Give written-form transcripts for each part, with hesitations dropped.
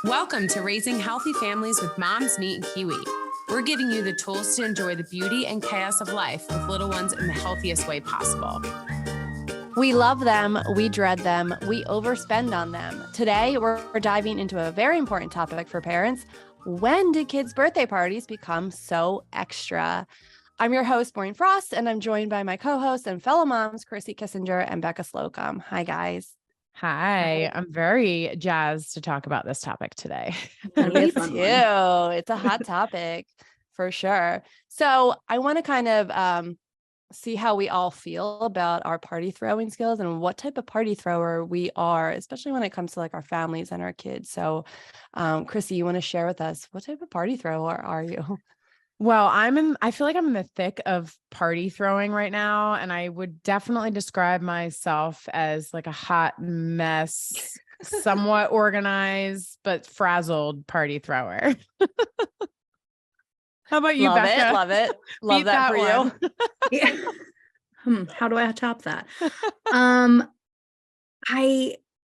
Welcome to Raising Healthy Families with Moms Meet and Kiwi. We're giving you the tools to enjoy the beauty and chaos of life with little ones in the healthiest way possible. We love them, we dread them, we overspend on them. Today, we're diving into a very important topic for parents. When did kids' birthday parties become so extra? I'm your host, Maureen Frost, and I'm joined by my co-hosts and fellow moms, Chrissy Kissinger and Becca Slocum. Hi, guys. Hi, I'm very jazzed to talk about this topic today. Me too. It's a hot topic for sure. So I want to kind of see how we all feel about our party throwing skills and what type of party thrower we are, especially when it comes to like our families and our kids. So Chrissy, you want to share with us what type of party thrower are you? Well, I feel like I'm in the thick of party throwing right now. And I would definitely describe myself as like a hot mess, somewhat organized, but frazzled party thrower. How about you, Love Becca? it. Love it. Love that for one. Yeah. How do I top that?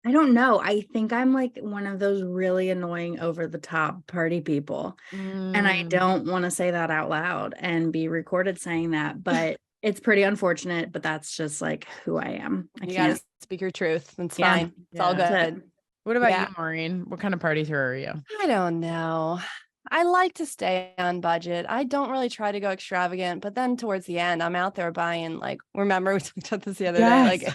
I don't know. I think I'm like one of those really annoying over the top party people. And I don't want to say that out loud and be recorded saying that, but it's pretty unfortunate, but that's just like who I am. I You can't gotta speak your truth. It's Yeah. fine. It's all That's good. What about Yeah. you, Maureen? What kind of party thrower are you? I don't know. I like to stay on budget. I don't really try to go extravagant, but then towards the end, I'm out there buying like, remember we talked about this the other day, like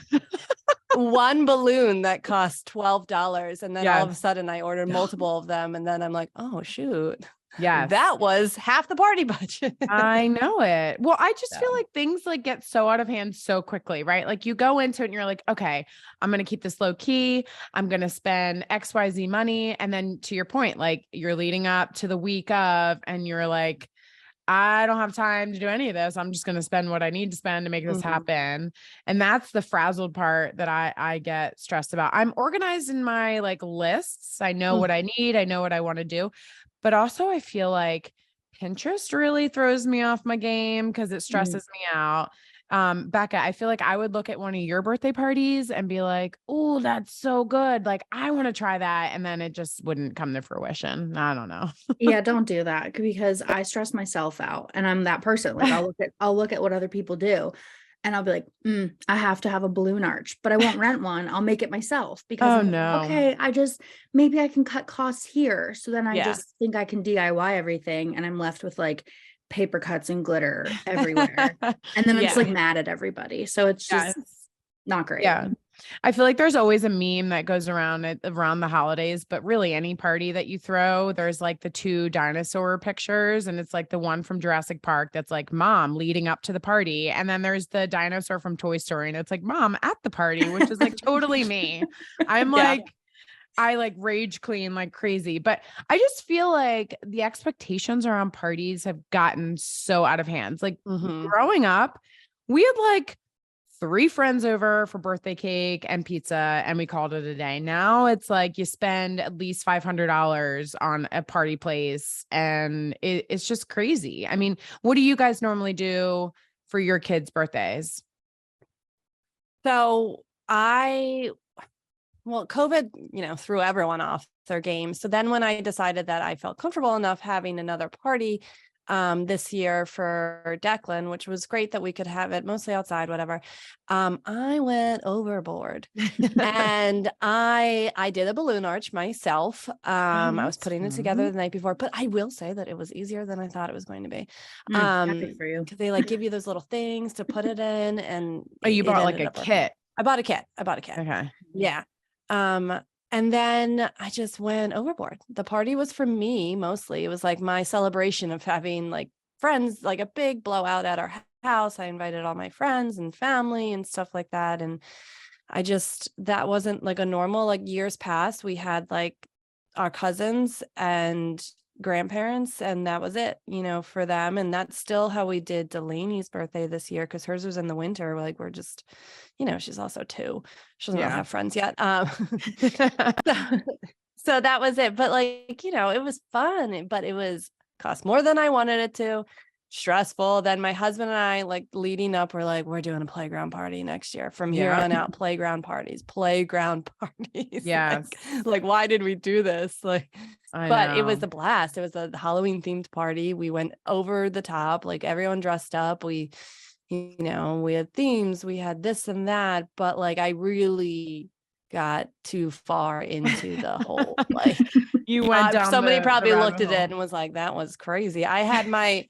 one balloon that cost $12. And then all of a sudden I ordered multiple of them. And then I'm like, oh, shoot. Yeah, That was half the party budget. I know it. Well, I just feel like things like get so out of hand so quickly, right? Like you go into it and you're like, okay, I'm going to keep this low key. I'm going to spend XYZ money. And then to your point, like you're leading up to the week of, and you're like, I don't have time to do any of this. I'm just going to spend what I need to spend to make this happen. And that's the frazzled part that I get stressed about. I'm organized in my like lists. I know what I need. I know what I want to do. But also I feel like Pinterest really throws me off my game because it stresses me out. Becca, I feel like I would look at one of your birthday parties and be like, oh, that's so good. Like, I want to try that. And then it just wouldn't come to fruition. I don't know. Yeah, don't do that because I stress myself out and I'm that person. Like I'll look at what other people do and I'll be like, I have to have a balloon arch, but I won't rent one. I'll make it myself because okay, maybe I can cut costs here. So then I just think I can DIY everything and I'm left with like paper cuts and glitter everywhere. And then I'm just like mad at everybody. So it's just not great. Yeah. I feel like there's always a meme that goes around the holidays, but really any party that you throw, there's like the two dinosaur pictures and it's like the one from Jurassic Park that's like mom leading up to the party. And then there's the dinosaur from Toy Story and it's like mom at the party, which is like totally me. I'm like, I like rage clean like crazy, but I just feel like the expectations around parties have gotten so out of hand. Like growing up, we had like 3 friends over for birthday cake and pizza and we called it a day. Now it's like you spend at least $500 on a party place and it's just crazy. I mean, what do you guys normally do for your kids' birthdays? So COVID, threw everyone off their game. So then when I decided that I felt comfortable enough having another party this year for Declan, which was great that we could have it mostly outside, whatever. I went overboard and I did a balloon arch myself. I was putting it together the night before, but I will say that it was easier than I thought it was going to be. Happy for you. Because they like give you those little things to put it in and you bought like a kit. I bought a kit. Okay. Yeah. And then I just went overboard. The party was for me mostly. It was like my celebration of having like friends, like a big blowout at our house. I invited all my friends and family and stuff like that. And that wasn't like a normal, like years past, we had like our cousins and grandparents and that was it, for them. And that's still how we did Delaney's birthday this year because hers was in the winter. Like we're just, she's also 2. She doesn't really have friends yet. So that was it. But like, it was fun, but it cost more than I wanted it to. stressful. Then my husband and I, like leading up, we're like, we're doing a playground party next year. From here Yeah. on out, playground parties. Yes. Like, why did we do this? Like, I but it was know. a blast. It was a Halloween themed party. We went over the top, like everyone dressed up. We, you know, we had themes, we had this and that, but like I really got too far into the whole like You went down somebody the probably rabbit looked at hole. it and was like, that was crazy. I had my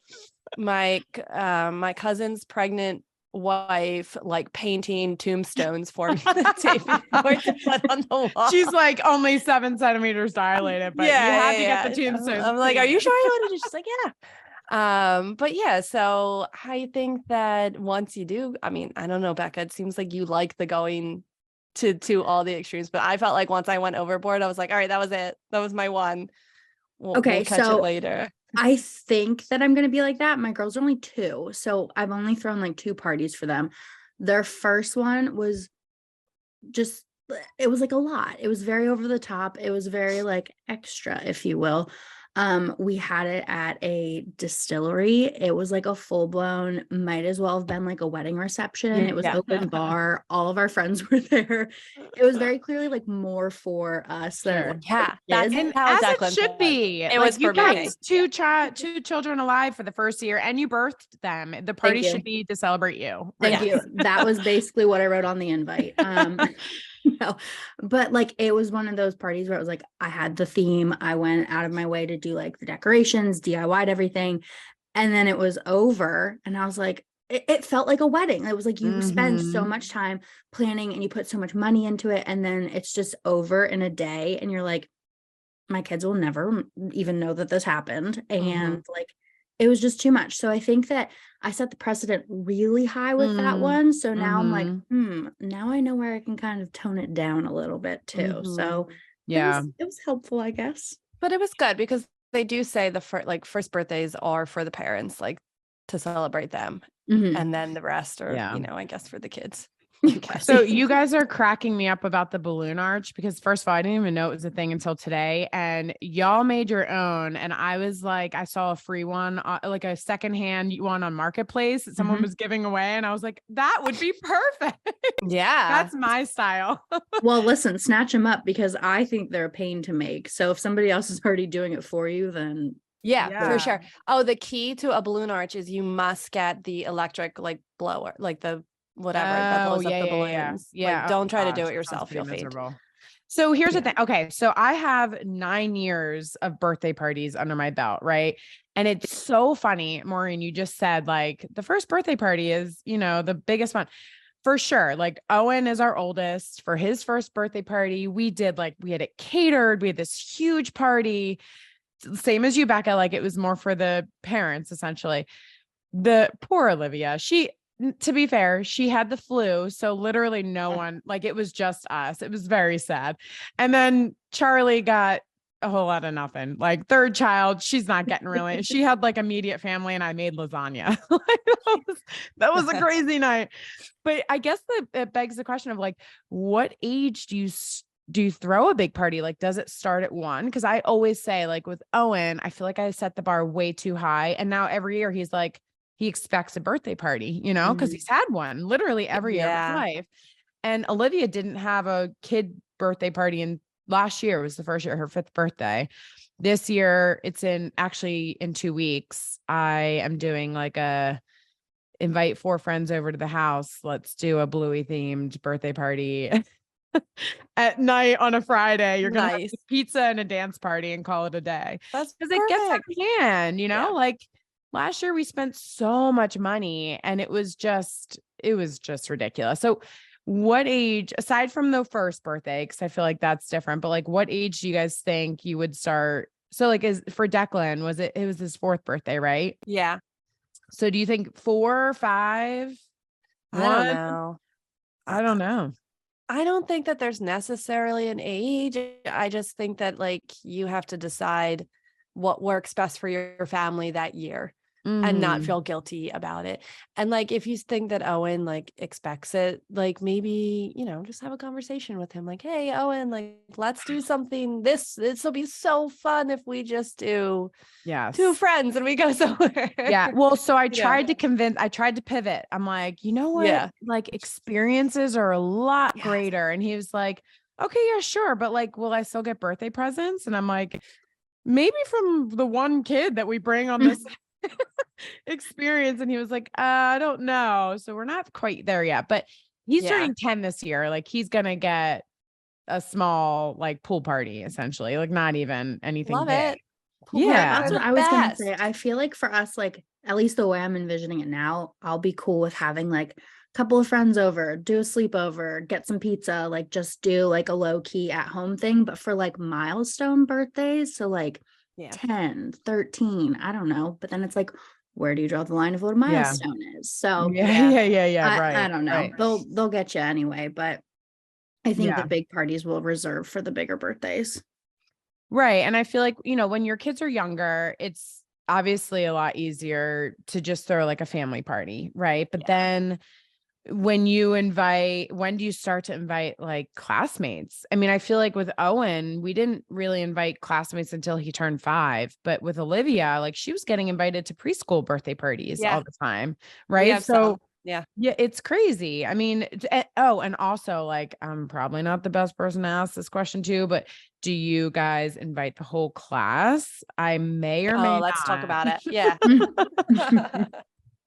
cousin's pregnant wife like painting tombstones for me the day before to put on the wall. She's like only 7 centimeters dilated, but you had to get the tombstones. I'm like, are you sure you want to do? She's like, yeah. But yeah, so I think that once you do, I mean, I don't know, Becca, it seems like you like the going to all the extremes, but I felt like once I went overboard, I was like, all right, that was it. That was my one. We'll catch it later. I think that I'm going to be like that. My girls are only 2, so I've only thrown like 2 parties for them. Their first one was just, it was like a lot. It was very over the top. It was very like extra, if you will. We had it at a distillery. It was like a full-blown, might as well have been like a wedding reception. It was open bar. All of our friends were there. It was very clearly like more for us than Yeah, that's how as Declan it should said. be. It Like, was you for got me. two children alive for the first year, and you birthed them. The party you. should be to celebrate you. Thank Yes. you. That was basically what I wrote on the invite. No, but like it was one of those parties where it was like I had the theme. I went out of my way to do like the decorations, DIY'd everything. And then it was over. And I was like, it felt like a wedding. It was like you spend so much time planning and you put so much money into it. And then it's just over in a day. And you're like, my kids will never even know that this happened. And like, it was just too much. So I think that I set the precedent really high with that one. So now I'm like, now I know where I can kind of tone it down a little bit too. So Yeah. it was helpful, I guess. But it was good because they do say the first birthdays are for the parents, like to celebrate them. And then the rest are, you know, I guess for the kids. So you guys are cracking me up about the balloon arch because first of all, I didn't even know it was a thing until today, and y'all made your own. And I was like, I saw a free one, like a secondhand one on Marketplace that someone was giving away. And I was like, that would be perfect. Yeah. That's my style. Well, listen, snatch them up because I think they're a pain to make. So if somebody else is already doing it for you, then yeah, for sure. Oh, the key to a balloon arch is you must get the electric like blower, like the whatever that blows up the balloons. Like, don't try to do it yourself. You'll faint. So here's the thing. Okay. So I have 9 years of birthday parties under my belt. Right. And it's so funny, Maureen, you just said like the first birthday party is, you know, the biggest one for sure. Like Owen is our oldest. For his first birthday party, we had it catered. We had this huge party, same as you, Becca. Like it was more for the parents, essentially. The poor Olivia, to be fair, she had the flu. So literally no one, like it was just us. It was very sad. And then Charlie got a whole lot of nothing. Like third child, she's not getting really, she had like immediate family and I made lasagna. that was a crazy night. But I guess it begs the question of like, what age do you throw a big party? Like, does it start at 1? Cause I always say like with Owen, I feel like I set the bar way too high. And now every year he's like, he expects a birthday party, you know, because he's had one literally every year of his life. And Olivia didn't have a kid birthday party. And last year was the first year, her 5th birthday. This year, it's actually in 2 weeks. I am doing like invite 4 friends over to the house. Let's do a Bluey themed birthday party at night on a Friday. You're going to have pizza and a dance party and call it a day. That's because it gets out of hand, you know, like last year we spent so much money and it was just ridiculous. So what age, aside from the first birthday, because I feel like that's different, but like what age do you guys think you would start? So like for Declan, it was his 4th birthday, right? Yeah. So do you think 4, 5? I don't know. I don't know. I don't think that there's necessarily an age. I just think that like you have to decide what works best for your family that year. and not Mhm. feel guilty about it. And like, if you think that Owen like expects it, like maybe, just have a conversation with him. Like, hey, Owen, like, let's do something. This will be so fun if we just do Yes. 2 friends and we go somewhere. Yeah. Well, so I You know? tried to pivot. I'm like, you know what? Yeah. Like experiences are a lot Yes. greater. And he was like, okay, yeah, sure. But like, will I still get birthday presents? And I'm like, maybe from the one kid that we bring on this experience. And he was like, I don't know. So we're not quite there yet, but he's Yeah. turning 10 this year. Like he's going to get a small like pool party, essentially, like not even anything Love big. it. Pool Yeah. parties That's are what the I was gonna best. say. I feel like for us, like at least the way I'm envisioning it now, I'll be cool with having like a couple of friends over, do a sleepover, get some pizza, like just do like a low key at home thing. But for like milestone birthdays, so like Yeah. 10, 13, I don't know. But then it's like, where do you draw the line of what a Yeah. milestone is? So Yeah. Right. I don't know. Right. They'll get you anyway, but I think Yeah. the big parties will reserve for the bigger birthdays. Right. And I feel like, when your kids are younger, it's obviously a lot easier to just throw like a family party. Right. But then when do you start to invite like classmates? I mean, I feel like with Owen, we didn't really invite classmates until he turned 5, but with Olivia, like she was getting invited to preschool birthday parties all the time. We Right. have So some. Yeah. yeah, it's crazy. I mean, and also like, I'm probably not the best person to ask this question to, but do you guys invite the whole class? I may or may Let's talk not. about it. Yeah.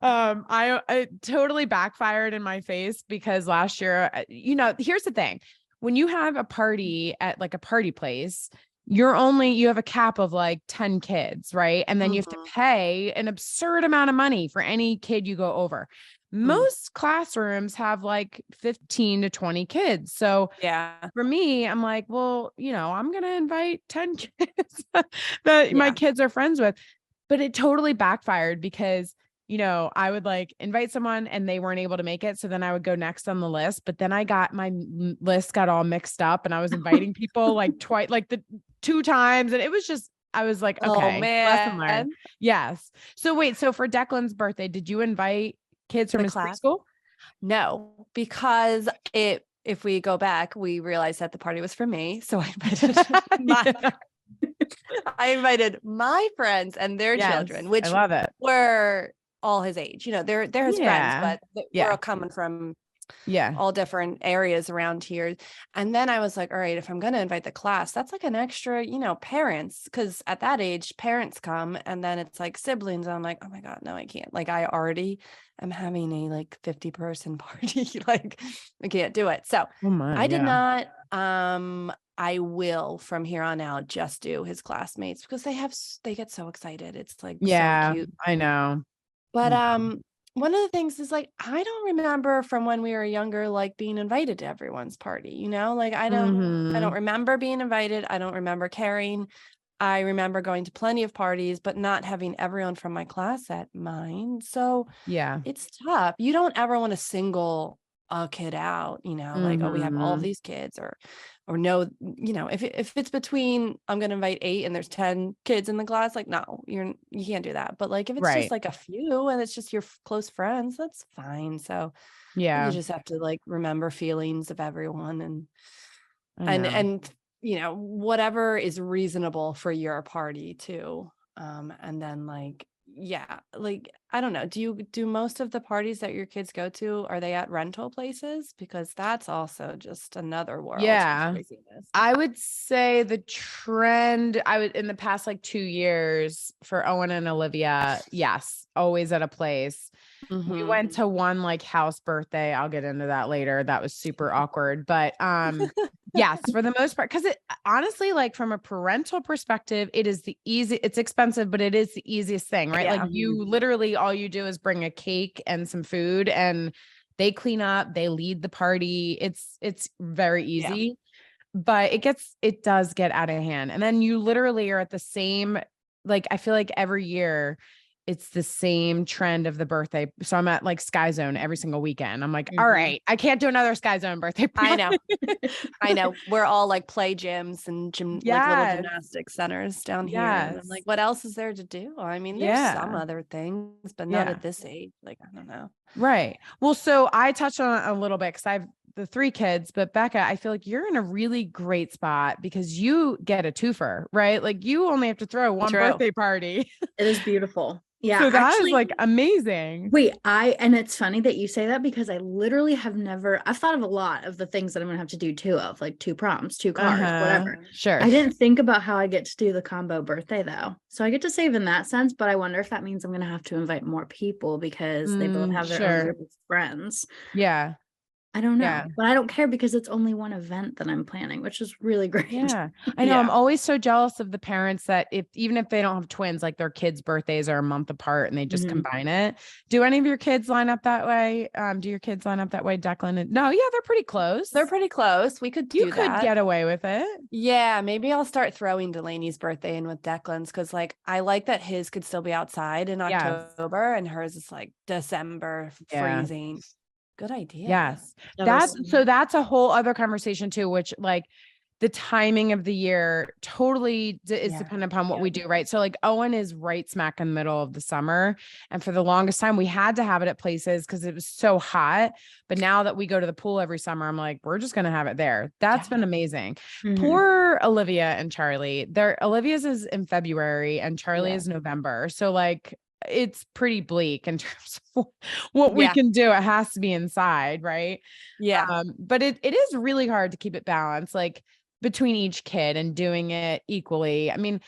I totally backfired in my face because last year, here's the thing. When you have a party at like a party place, you have a cap of like 10 kids, right? And then you have to pay an absurd amount of money for any kid you go over. Most classrooms have like 15 to 20 kids. So Yeah. for me, I'm like, well, I'm going to invite 10 kids that my kids are friends with. But it totally backfired because, I would like invite someone and they weren't able to make it. So then I would go next on the list. But then my list got all mixed up and I was inviting people like twice, like the 2 times. And it was just, I was like, okay, lesson learned. Man. Yes. So wait, so for Declan's birthday, did you invite kids from The his class? preschool? No, because if we go back, we realized that the party was for me. So I invited I invited my friends and their children, which I love it. were all his age. They're his friends, but we're all coming from all different areas around here. And then I was like, all right, if I'm going to invite the class, that's like an extra, parents, because at that age, parents come and then it's like siblings. And I'm like, oh my God, no, I can't. Like I already am having a like 50-person party. Like I can't do it. So I did not. I will from here on out just do his classmates because they get so excited. It's like so cute. I know. But one of the things is like I don't remember from when we were younger like being invited to everyone's party, like I don't remember being invited. I don't remember caring. I remember going to plenty of parties but not having everyone from my class at mine. So it's tough. You don't ever want to single a kid out, like, oh, we have all these kids or no, if it's between I'm going to invite 8 and there's 10 kids in the class, like, no, you can't do that. But like, if it's just like a few and it's just your close friends, that's fine. So you just have to like remember feelings of everyone and whatever is reasonable for your party too. And then like, I don't know. Do most of the parties that your kids go to, are they at rental places? Because that's also just another world. Yeah. Of craziness. I would say the trend in the past like 2 years for Owen and Olivia, yes, always at a place. We went to one like house birthday. I'll get into that later. That was super awkward, but yes, for the most part, because it honestly, like from a parental perspective, it's expensive, but it is the easiest thing, right? Yeah. Like you literally, all you do is bring a cake and some food and they clean up, they lead the party. It's very easy, but it does get out of hand. And then you literally are at the same, like, I feel like every year it's the same trend of the birthday. So I'm at like Sky Zone every single weekend. I'm like, all Mhm. right, I can't do another Sky Zone birthday I party. know. I know. We're all like play gyms and like little Yes. gymnastic centers down here. And I'm like, Yes. what else is there to do? I mean, there's some Yeah. other things, but not Yeah. at this age. Like, I don't know. Right. Well, so I touched on it a little bit because I've the 3 kids, but Becca, I feel like you're in a really great spot because you get a twofer, right? Like you only have to throw one True. birthday party. It is beautiful. Yeah. So that is actually, like amazing. wait, and it's funny that you say that because I literally have never, I've thought of a lot of the things that I'm gonna have to do two of, like 2 proms, 2 cars, whatever. Sure. I didn't think about how I get to do the combo birthday though. So I get to save in that sense, but I wonder if that means I'm gonna have to invite more people because they both have their own sure. group of friends. Yeah. I don't know, Yeah. but I don't care because it's only one event that I'm planning, which is really great. Yeah. I know. Yeah. I'm always so jealous of the parents that even if they don't have twins, like their kids' birthdays are a month apart and they just Mhm. combine it. Do any of your kids line up that way? Do your kids line up that way, Declan? No, yeah, they're pretty close. They're pretty close. We could You do could that. get away with it. Yeah, maybe I'll start throwing Delaney's birthday in with Declan's because, like, I like that his could still be outside in Yes. October and hers is like December Yeah. freezing. Good idea. Yes. That was- That's a whole other conversation too, which like the timing of the year totally is Yeah. dependent upon what Yeah. we do, right? So like Owen is right smack in the middle of the summer. And for the longest time, we had to have it at places because it was so hot. But now that we go to the pool every summer, I'm like, we're just going to have it there. That's been amazing. Mhm. Poor Olivia and Charlie. Olivia's is in February and Charlie Yeah. is November. So like, it's pretty bleak in terms of what we Yeah. can do. It has to be inside, right? Yeah. But it is really hard to keep it balanced, like between each kid and doing it equally. I mean,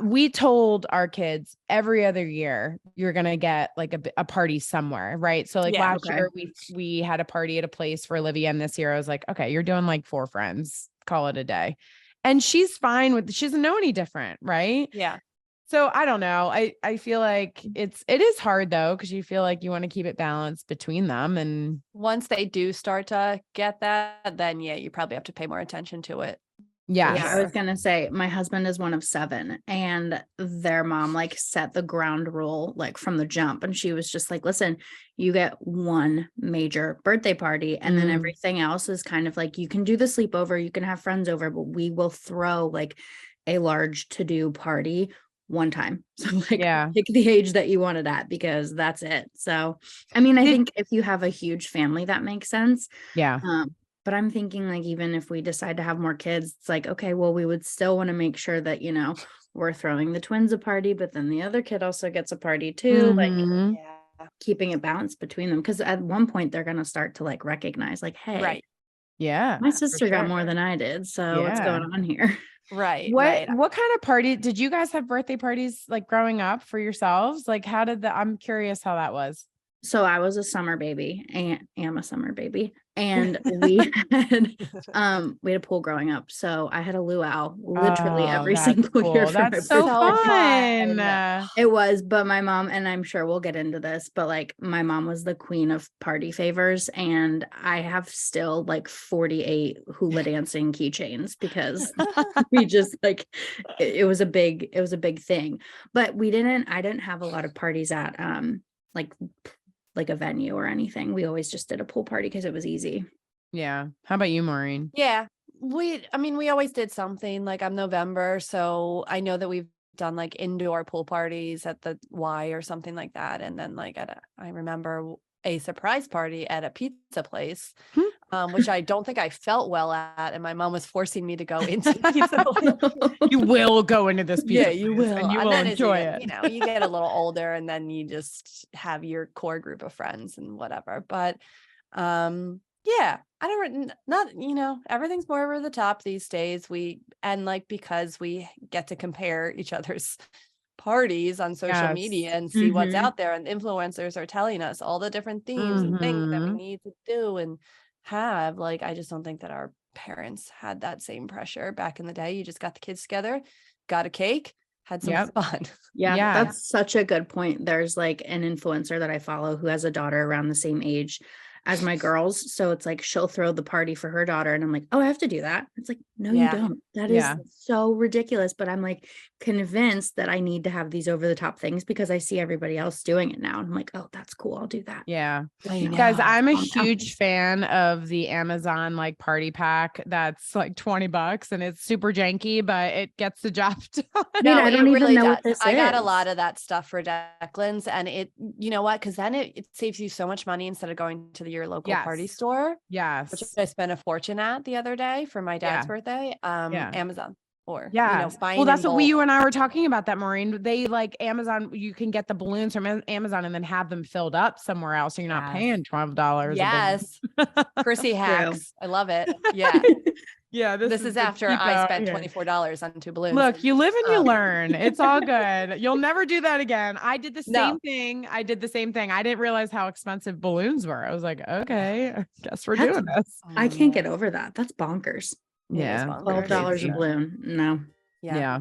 we told our kids every other year you're gonna get like a party somewhere, right? So like Yeah, last okay. year we had a party at a place for Olivia, and this year I was like, okay, you're doing like 4 friends, call it a day, and she's fine with. She doesn't know any different, right? Yeah. So I don't know. I feel like it is hard though, because you feel like you want to keep it balanced between them. And Once they do start to get that, then yeah, you probably have to pay more attention to it. yes. Yeah, I was gonna say my husband is one of 7 and their mom like set the ground rule like from the jump, and she was just like, listen, you get one major birthday party and then Mm. everything else is kind of like you can do the sleepover, you can have friends over, but we will throw like a large to-do party one time. So like Yeah. pick the age that you want it at because that's it. So I mean, I Did- think if you have a huge family, that makes sense. Yeah. But I'm thinking like even if we decide to have more kids, it's like, okay, well, we would still want to make sure that, we're throwing the twins a party, but then the other kid also gets a party too. Like Mhm. Yeah. keeping it balanced between them. Cause at one point they're gonna start to like recognize, like, hey, Right. Yeah. my sister got sure. more than I did. So what's Yeah. going on here? Right. What Right. what kind of party did you guys have birthday parties like growing up for yourselves? Like how did I'm curious how that was. So I was a summer baby and am a summer baby. And we had a pool growing up. So I had a luau literally Oh, every that's single year. cool. for my That's so birthday. fun. It was, but my mom, and I'm sure we'll get into this, but like my mom was the queen of party favors, and I have still like 48 hula dancing keychains because we just like it was a big thing. But I didn't have a lot of parties at like a venue or anything. We always just did a pool party because it was easy. Yeah. How about you, Maureen? Yeah. We always did something like I'm November. So I know that we've done like indoor pool parties at the Y or something like that. And then like I remember a surprise party at a pizza place, which I don't think I felt well at. And my mom was forcing me to go into the pizza place. You will go into this pizza Yeah, you place will. and you And will then as you enjoy get, it. you get a little older and then you just have your core group of friends and whatever. But yeah, I don't not, everything's more over the top these days. Because we get to compare each other's parties on social media and see what's Mhm. out there, and influencers are telling us all the different themes and things that we Mhm. need to do and have. Like, I just don't think that our parents had that same pressure back in the day. You just got the kids together, got a cake, had some Yep. fun. Yeah, Yeah. that's such a good point. There's like an influencer that I follow who has a daughter around the same age as my girls. So it's like she'll throw the party for her daughter and I'm like, oh, I have to do that. It's like, no, you Yeah. don't. That Yeah. is so ridiculous. But I'm like convinced that I need to have these over the top things because I see everybody else doing it now. And I'm like, oh, that's cool. I'll do that. Yeah. I know. Guys, I'm a calm down. huge fan of the Amazon like party pack that's like $20 and it's super janky, but it gets the job done. Dude, I don't even know what does. this I got a is. lot of that stuff for Declan's, and it, you know what? Because then it saves you so much money instead of going to your local party Yes. store, which Yes. I spent a fortune at the other day for my dad's Yeah. birthday. Yeah. Amazon or Yeah. buying. Well, that's in what you bulk. and I were talking about that, Maureen. They like Amazon, you can get the balloons from Amazon and then have them filled up somewhere else. So you're not Yes. paying $12. a balloon. Yes, Chrissy hacks. I love it. Yeah, Yeah. this is the after I cheapo- spent yeah. $24 on 2 balloons. Look, you live and you Um, learn. It's all good. You'll never do that again. I did the same No. thing. I didn't realize how expensive balloons were. I was like, okay, I guess we're That's- doing this. I can't get over that. That's bonkers. It is Yeah. bonkers. $12 a Yeah. balloon. No. Yeah.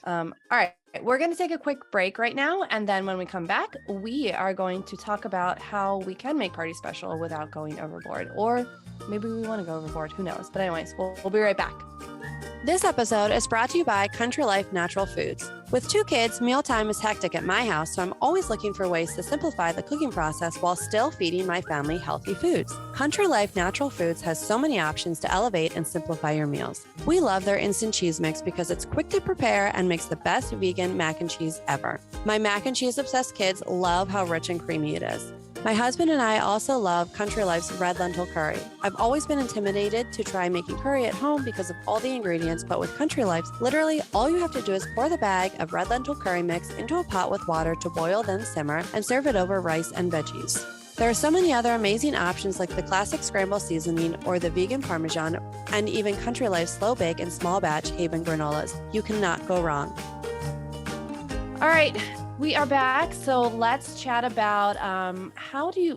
All right. We're going to take a quick break right now. And then when we come back, we are going to talk about how we can make party special without going overboard. Or maybe we want to go overboard. Who knows? But anyways, we'll be right back. This episode is brought to you by Country Life Natural Foods. With 2 kids, mealtime is hectic at my house, so I'm always looking for ways to simplify the cooking process while still feeding my family healthy foods. Country Life Natural Foods has so many options to elevate and simplify your meals. We love their instant cheese mix because it's quick to prepare and makes the best vegan mac and cheese ever. My mac and cheese obsessed kids love how rich and creamy it is. My husband and I also love Country Life's red lentil curry. I've always been intimidated to try making curry at home because of all the ingredients, but with Country Life's, literally all you have to do is pour the bag of red lentil curry mix into a pot with water to boil, then simmer, and serve it over rice and veggies. There are so many other amazing options like the classic scramble seasoning or the vegan parmesan, and even Country Life's slow bake and small batch Haven granolas. You cannot go wrong. All right, we are back. So let's chat about how do you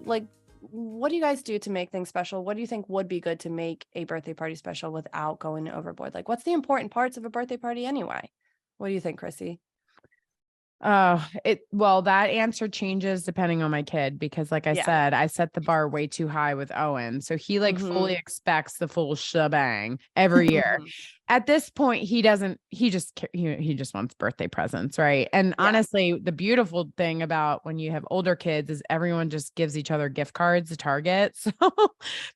what do you guys do to make things special? What do you think would be good to make a birthday party special without going overboard? Like, what's the important parts of a birthday party anyway? What do you think, Chrissy? Well, that answer changes depending on my kid, because like I said, I set the bar way too high with Owen. So he like fully expects the full shebang every year. At this point, he just wants birthday presents. Right. And honestly, the beautiful thing about when you have older kids is everyone just gives each other gift cards to Target. So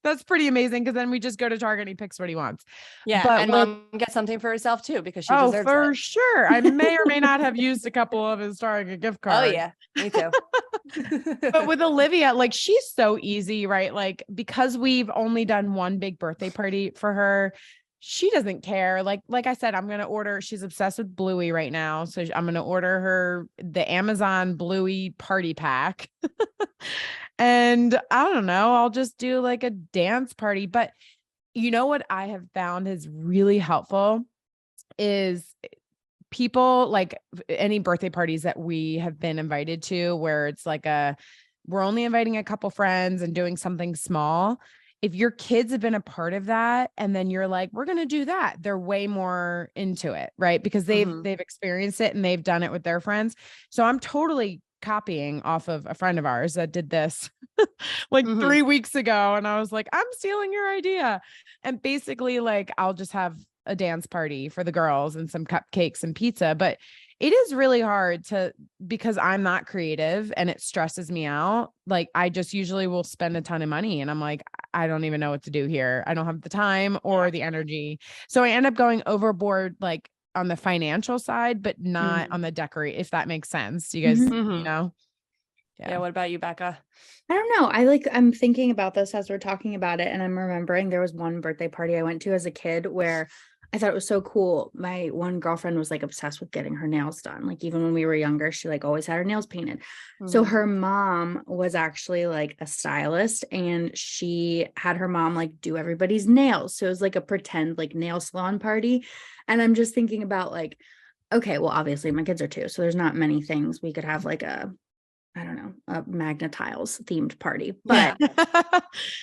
that's pretty amazing. Cause then we just go to Target and he picks what he wants. Yeah. But and mom gets something for herself too, because she deserves for it. sure. I may or may not have used a couple of his Target gift cards. Oh yeah, me too. But with Olivia, like she's so easy, right? Like because we've only done one big birthday party for her, she doesn't care. Like I said, she's obsessed with Bluey right now. So I'm going to order her the Amazon Bluey party pack. And I don't know, I'll just do like a dance party. But you know what I have found is really helpful is people, like any birthday parties that we have been invited to, where it's like we're only inviting a couple friends and doing something small. If your kids have been a part of that and then you're like, we're going to do that, they're way more into it, right? Because they've experienced it and they've done it with their friends. So I'm totally copying off of a friend of ours that did this like 3 weeks ago. And I was like, I'm stealing your idea. And basically like, I'll just have a dance party for the girls and some cupcakes and pizza. But it is really hard because I'm not creative and it stresses me out. Like I just usually will spend a ton of money and I'm like, I don't even know what to do here. I don't have the time or the energy. So I end up going overboard, like on the financial side, but not on the decorate, if that makes sense. You guys, you know? Yeah. What about you, Becca? I don't know. I'm thinking about this as we're talking about it. And I'm remembering there was one birthday party I went to as a kid where I thought it was so cool. My one girlfriend was like obsessed with getting her nails done. Like even when we were younger, she like always had her nails painted. So her mom was actually like a stylist and she had her mom like do everybody's nails. So it was like a pretend like nail salon party. And I'm just thinking about like, okay, well, obviously my kids are 2, so there's not many things we could have like a I don't know, a Magna Tiles themed party. But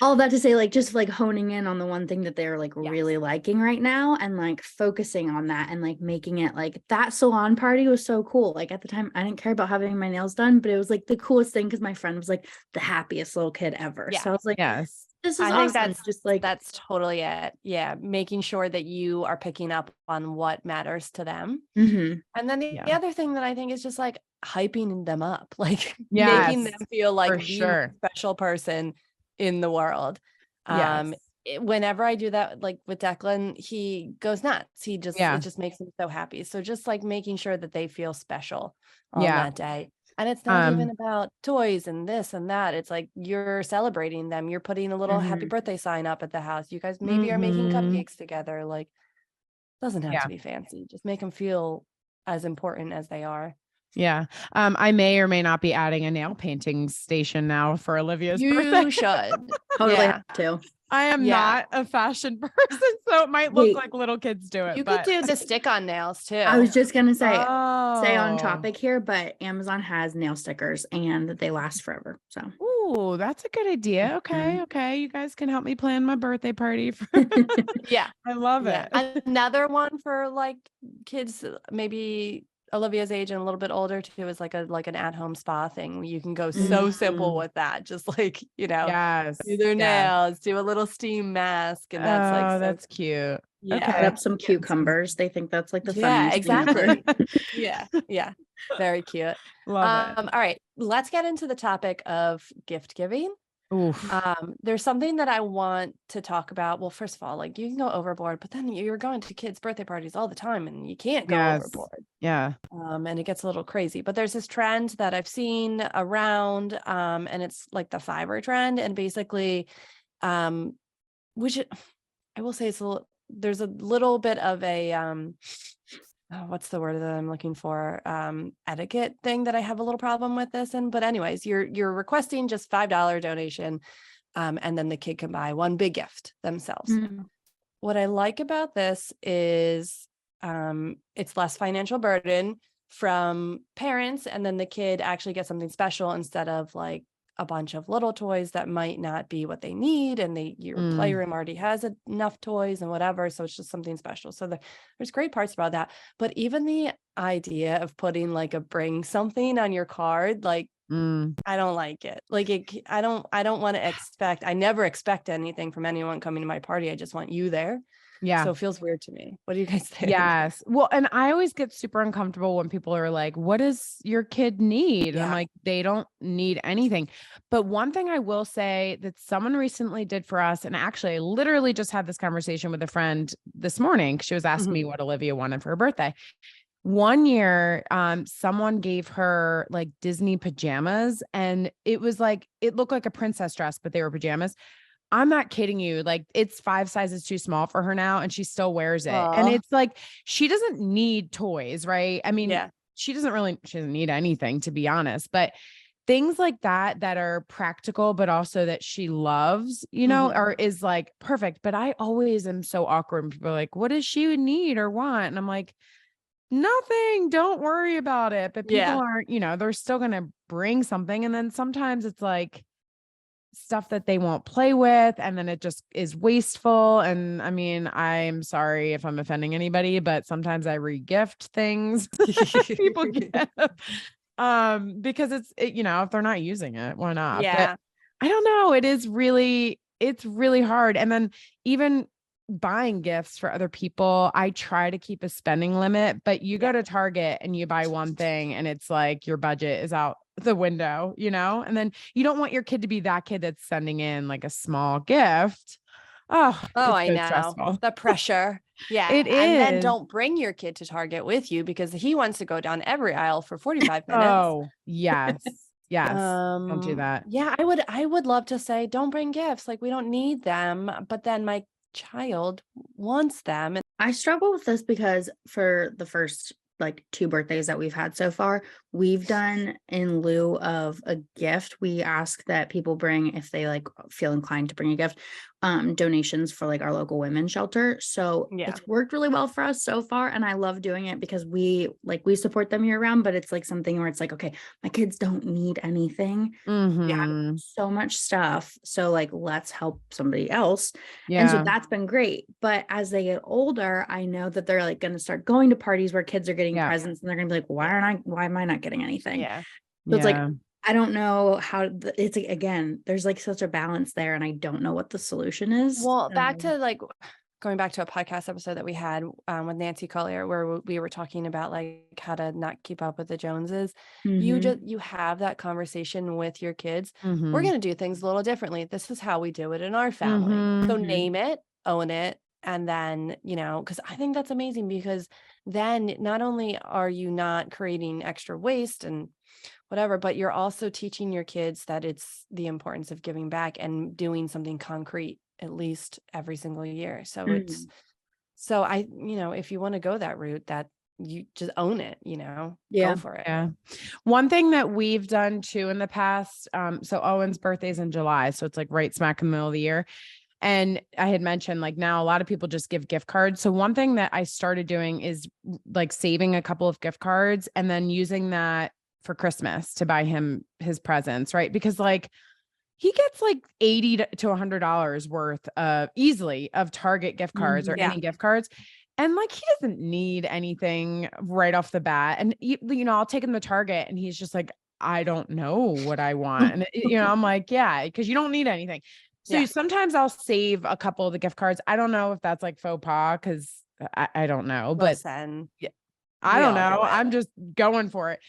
all that to say, like, just like honing in on the one thing that they're like really liking right now and like focusing on that and like making it like that salon party was so cool. Like at the time, I didn't care about having my nails done, but it was like the coolest thing because my friend was like the happiest little kid ever. Yeah. So I was like, Yes. this is I awesome. think Just like that's totally it. Yeah. Making sure that you are picking up on what matters to them. mhm. And then the other thing that I think is just like hyping them up, like making Yes, them feel like for the sure. special person in the world. Yes. Whenever I do that, like with Declan, he goes nuts. It Yeah. just makes him so happy. So just like making sure that they feel special on Yeah. that day. And it's not even about toys and this and that. It's like you're celebrating them. You're putting a little happy Mhm. birthday sign up at the house. You guys maybe are making Mhm. cupcakes together. Like, doesn't have Yeah. to be fancy. Just make them feel as important as they are. Yeah. I may or may not be adding a nail painting station now for Olivia's birthday. You should. Totally Yeah. have to. I am Yeah. not a fashion person, so it might look Wait. like little kids do it. You but could do the stick-on nails too. I was just gonna say stay on Oh. topic here, but Amazon has nail stickers and they last forever. So Ooh, that's a good idea. Okay. Okay. You guys can help me plan my birthday party. Yeah. I love Yeah. it. Another one for like kids, maybe Olivia's age and a little bit older too, is like an at-home spa thing. You can go so simple Mhm. with that. Just like, Yes. do their yes. nails, do a little steam mask, and that's like Oh, so that's cute. yeah. Okay. Put up some cucumbers. They think that's like the Yeah, funniest thing ever. exactly. Yeah. Very cute. Love All right, let's get into the topic of gift giving. it. Oof. There's something that I want to talk about. Well, first of all, like you can go overboard, but then you're going to kids' birthday parties all the time and you can't go Yes. overboard. Yeah. And it gets a little crazy. But there's this trend that I've seen around, and it's like the Fiverr trend. And basically, which I will say there's a little bit of a what's the word that I'm looking for? Etiquette thing that I have a little problem with this. But anyways, you're requesting just $5 donation. And then the kid can buy one big gift themselves. Mhm. What I like about this is it's less financial burden from parents, and then the kid actually gets something special instead of like a bunch of little toys that might not be what they need, and your playroom already has enough toys and whatever, so it's just something special. So there's great parts about that, but even the idea of putting like a bring something on your card, like I don't like it. Like I don't want to expect. I never expect anything from anyone coming to my party. I just want you there. Yeah. So it feels weird to me. What do you guys think? Yes. Well, and I always get super uncomfortable when people are like, what does your kid need? And I'm Yeah. like, they don't need anything. But one thing I will say that someone recently did for us, and actually I literally just had this conversation with a friend this morning. She was asking me what Olivia wanted for her birthday. One year, someone gave her like Disney pajamas, and it was like, it looked like a princess dress, but they were pajamas. I'm not kidding you. Like it's 5 sizes too small for her now, and she still wears it. And it's like, she doesn't need toys, right? I mean, she doesn't need anything, to be honest, but things like that are practical, but also that she loves, is like perfect. But I always am so awkward when people are like, what does she need or want? And I'm like, nothing, don't worry about it. But people aren't, they're still going to bring something. And then sometimes it's like stuff that they won't play with, and then it just is wasteful. And I mean, I'm sorry if I'm offending anybody, but sometimes I re-gift things people give, because if they're not using it, why not? But I don't know, it's really hard. And then even buying gifts for other people, I try to keep a spending limit, but you go to Target and you buy one thing and it's like your budget is out the window, and then you don't want your kid to be that kid that's sending in like a small gift. I so know stressful. the pressure. It is. And then don't bring your kid to Target with you because he wants to go down every aisle for 45 minutes. Oh, yes. Don't do that. Yeah, I would love to say don't bring gifts, like we don't need them, but then my child wants them. And I struggle with this because for the first like 2 birthdays that we've had so far, we've done in lieu of a gift. We ask that people bring, if they like feel inclined to bring a gift, donations for like our local women's shelter. So Yeah. it's worked really well for us so far. And I love doing it because we support them year round, but it's like something where it's like, okay, my kids don't need anything. Mhm. So much stuff. So like, let's help somebody else. And so Yeah. that's been great. But as they get older, I know that they're like going to start going to parties where kids are getting Yeah. presents and they're going to be like, why am I not getting anything? Yeah. So it's like, Yeah. I don't know how it's like, again, there's like such a balance there and I don't know what the solution is. Well, back to like going back to a podcast episode that we had with Nancy Collier, where we were talking about like how to not keep up with the Joneses. Mhm. You have that conversation with your kids. We're Mhm. going to do things a little differently. This is how we do it in our family. So Mhm. name it, own it. And then, because I think that's amazing, because then not only are you not creating extra waste and whatever, but you're also teaching your kids that it's the importance of giving back and doing something concrete at least every single year. So it's, so I, if you want to go that route, that you just own it, Yeah. go for it. Yeah. One thing that we've done too in the past, so Owen's birthday's in July, so it's like right smack in the middle of the year. And I had mentioned like now a lot of people just give gift cards. So one thing that I started doing is like saving a couple of gift cards and then using that for Christmas to buy him his presents, right? Because like he gets like $80 to $100 worth of easily of Target gift cards or Yeah. any gift cards. And like, he doesn't need anything right off the bat. And I'll take him to Target and he's just like, I don't know what I want. And I'm like, yeah, because you don't need anything. So Yeah. sometimes I'll save a couple of the gift cards. I don't know if that's like faux pas because I don't know, but Listen, I we don't all do know. it. I'm just going for it.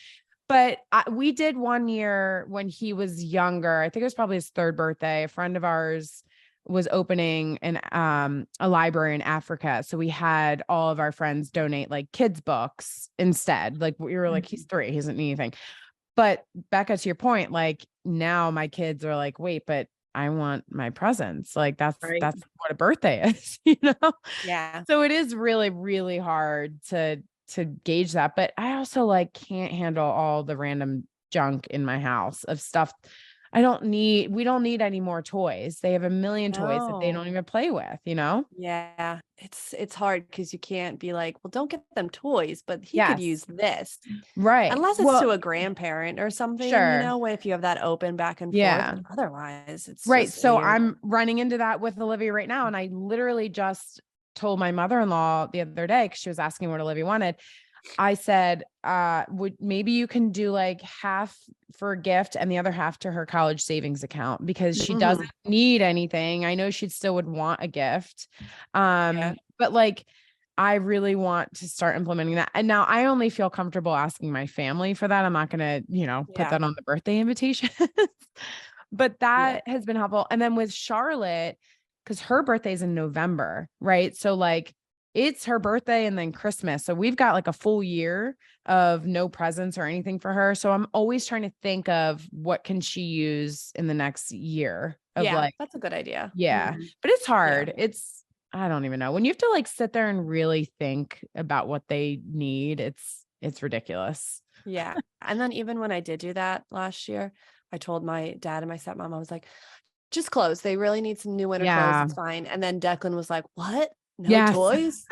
But we did one year when he was younger. I think it was probably his third birthday. A friend of ours was opening a library in Africa. So we had all of our friends donate like kids' books instead. Like we were like, he's 3, he doesn't need anything. But Becca, to your point, like now my kids are like, wait, but I want my presents. Like that's Right. what a birthday is, Yeah. So it is really, really hard to gauge that. But I also like can't handle all the random junk in my house of stuff. We don't need any more toys. They have a million toys that they don't No. even play with, Yeah. It's hard because you can't be like, well, don't get them toys, but he Yes. could use this. Right. Unless it's Well, to a grandparent or something, sure. if you have that open back and Yeah. forth. But otherwise, it's Right. just So weird. I'm running into that with Olivia right now. And I literally just told my mother-in-law the other day, because she was asking what Olivia wanted. I said, maybe you can do like half for a gift and the other half to her college savings account, because she doesn't need anything. I know she still would want a gift. But like, I really want to start implementing that. And now I only feel comfortable asking my family for that. I'm not going to, put that on the birthday invitation, but that has been helpful. And then with Charlotte, because her birthday's in November, right? So like, it's her birthday and then Christmas. So we've got like a full year of no presents or anything for her. So I'm always trying to think of what can she use in the next year of That's a good idea. Yeah. But it's hard. I don't even know. When you have to like sit there and really think about what they need, it's ridiculous. Yeah. And then even when I did do that last year, I told my dad and my stepmom, I was like, just clothes. They really need some new winter clothes. It's fine. And then Declan was like, what? No toys?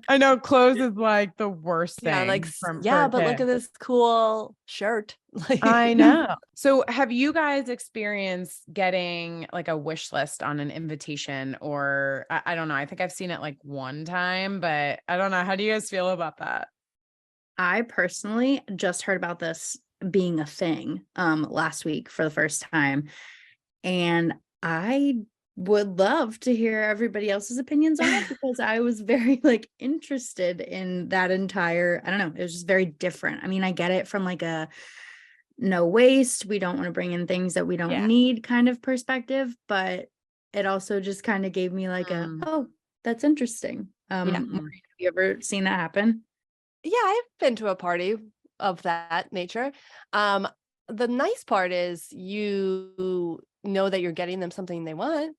I know clothes is like the worst thing. But look at this cool shirt. I know. So have you guys experienced getting like a wish list on an invitation, or I don't know. I think I've seen it like one time, but I don't know. How do you guys feel about that? I personally just heard about this being a thing last week for the first time. And I would love to hear everybody else's opinions on it, because I was very like interested in that entire, I don't know, it was just very different. I mean, I get it from like a no waste, we don't want to bring in things that we don't need kind of perspective, but it also just kind of gave me like oh, that's interesting. Maureen, have you ever seen that happen? Yeah, I've been to a party of that nature. The nice part is you know that you're getting them something they want,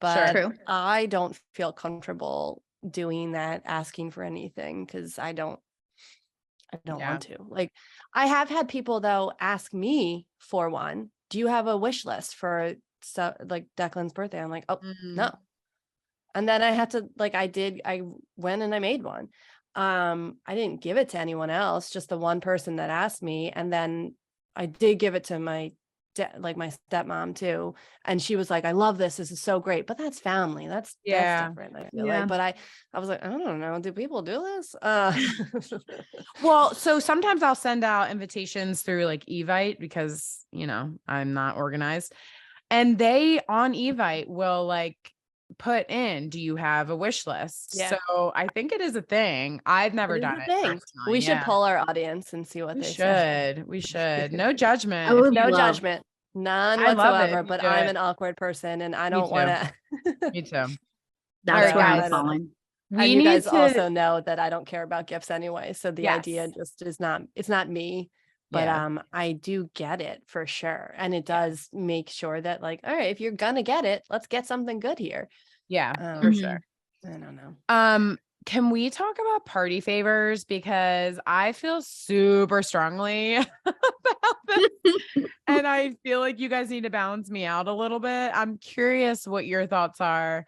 but I don't feel comfortable doing that, asking for anything, because I don't want to. Like, I have had people though ask me for one. Do you have a wish list for so like Declan's birthday. I'm like, oh Mm. no. And then I had to like, I went and I made one. I didn't give it to anyone else, just the one person that asked me. And then I did give it to my like my stepmom too. And she was like, I love this. This is so great. But that's family. That's different. I feel like, but I was like, I don't know. Do people do this? Well, so sometimes I'll send out invitations through like Evite because, you know, I'm not organized. And they on Evite will like put in, do you have a wish list? Yeah. So I think it is a thing. I've never done it. Personally. We should poll our audience and see what they say. We should. No judgment. No judgment. None whatsoever, but I'm an awkward person and I don't want to. Me too. That's what I'm calling. And you guys also know that I don't care about gifts anyway. So the idea just is it's not me, but I do get it for sure. And it does make sure that like, all right, if you're gonna get it, let's get something good here. Yeah, for sure. I don't know. Can we talk about party favors? Because I feel super strongly about this. And I feel like you guys need to balance me out a little bit. I'm curious what your thoughts are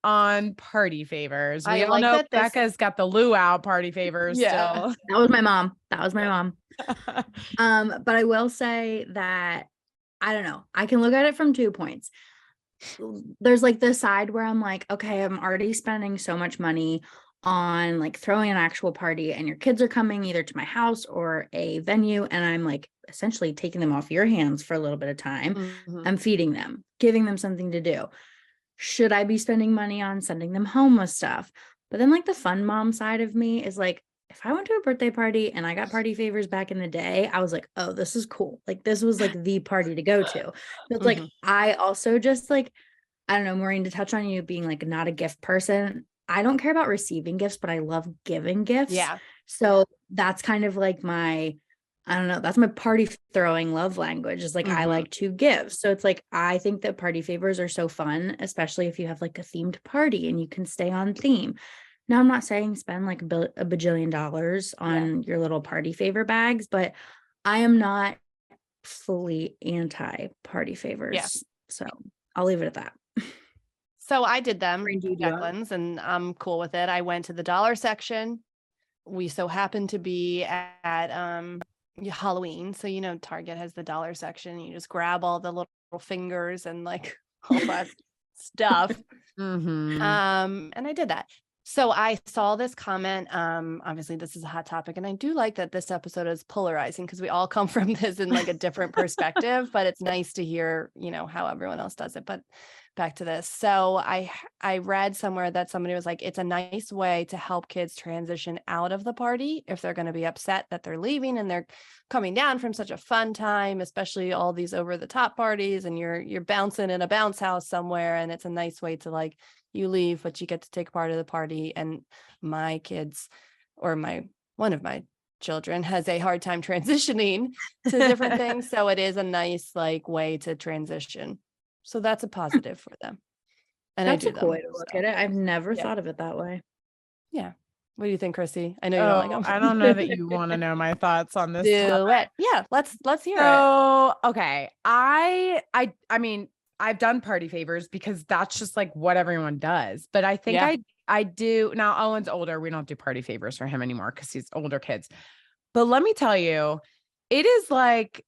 on party favors. We all know Becca's got the luau party favors still. That was my mom. But I will say that, I don't know, I can look at it from 2 points. There's like the side where I'm like, okay, I'm already spending so much money on like throwing an actual party and your kids are coming either to my house or a venue. And I'm like essentially taking them off your hands for a little bit of time. I'm feeding them, giving them something to do. Should I be spending money on sending them home with stuff? But then like the fun mom side of me is like, if I went to a birthday party and I got party favors back in the day, I was like, oh, this is cool. Like this was like the party to go to. So it's like, I also just like, I don't know, Maureen, to touch on you being like not a gift person. I don't care about receiving gifts, but I love giving gifts. Yeah. So that's kind of like my, I don't know, that's my party throwing love language is like, I like to give. So it's like, I think that party favors are so fun, especially if you have like a themed party and you can stay on theme. Now, I'm not saying spend like a bajillion dollars on your little party favor bags, but I am not fully anti party favors. Yeah. So I'll leave it at that. So I did them, Declan's, and I'm cool with it. I went to the dollar section. We so happened to be at Halloween. So, you know, Target has the dollar section. You just grab all the little fingers and like all that stuff. And I did that. So I saw this comment. Obviously, this is a hot topic. And I do like that this episode is polarizing because we all come from this in like a different perspective. But it's nice to hear, you know, how everyone else does it. But back to this. So I read somewhere that somebody was like, it's a nice way to help kids transition out of the party if they're going to be upset that they're leaving and they're coming down from such a fun time, especially all these over the top parties and you're bouncing in a bounce house somewhere. And it's a nice way to like, you leave, but you get to take part of the party. And my kids or one of my children has a hard time transitioning to different things. So it is a nice like way to transition. So that's a positive for them. And that's a cool way to look at it. I've never thought of it that way. Yeah. What do you think, Chrissy? I know you don't like them. I don't know that you want to know my thoughts on this. Yeah, let's hear it. So, okay. I mean, I've done party favors because that's just like what everyone does. But I think I do now. Owen's older. We don't do party favors for him anymore because he's older kids. But let me tell you, it is like,